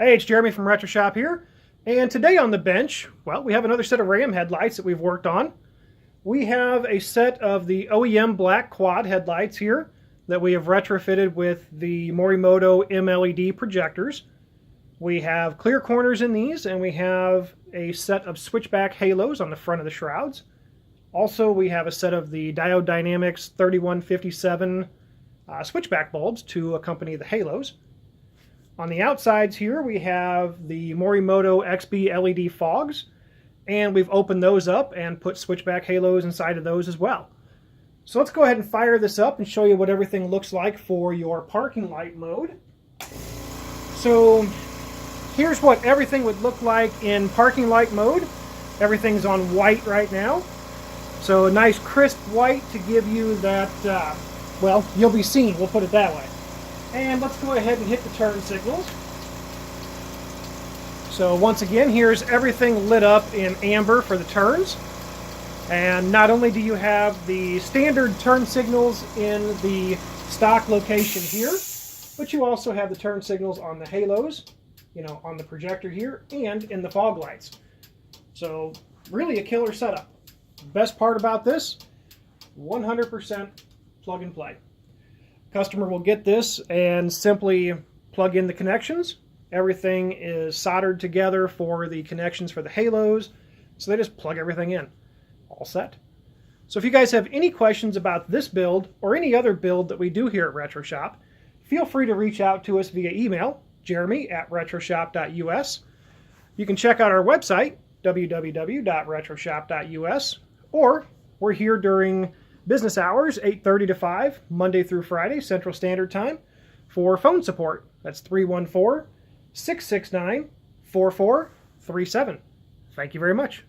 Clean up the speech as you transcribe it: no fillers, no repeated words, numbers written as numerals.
Hey, it's Jeremy from RetroShop here, and today on the bench, well, we have another set of RAM headlights that we've worked on. We have a set of the OEM black quad headlights here that we have retrofitted with the Morimoto MLED projectors. We have clear corners in these, and we have a set of switchback halos on the front of the shrouds. Also, we have a set of the Diode Dynamics 3157 switchback bulbs to accompany the halos. On the outsides here, we have the Morimoto XB LED fogs, and we've opened those up and put switchback halos inside of those as well. So let's go ahead and fire this up and show you what everything looks like for your parking light mode. So here's what everything would look like in parking light mode. Everything's on white right now. So a nice crisp white to give you that, well, you'll be seen, we'll put it that way. And let's go ahead and hit the turn signals. So once again, here's everything lit up in amber for the turns. And not only do you have the standard turn signals in the stock location here, but you also have the turn signals on the halos, you know, on the projector here, and in the fog lights. So really a killer setup. Best part about this, 100% plug and play. Customer will get this and simply plug in the connections. Everything is soldered together for the connections for the halos, so they just plug everything in. All set. So if you guys have any questions about this build or any other build that we do here at RetroShop, feel free to reach out to us via email, jeremy@retroshop.us. You can check out our website, www.retroshop.us, or we're here during business hours, 8:30 to 5, Monday through Friday, Central Standard Time, for phone support. That's 314-669-4437. Thank you very much.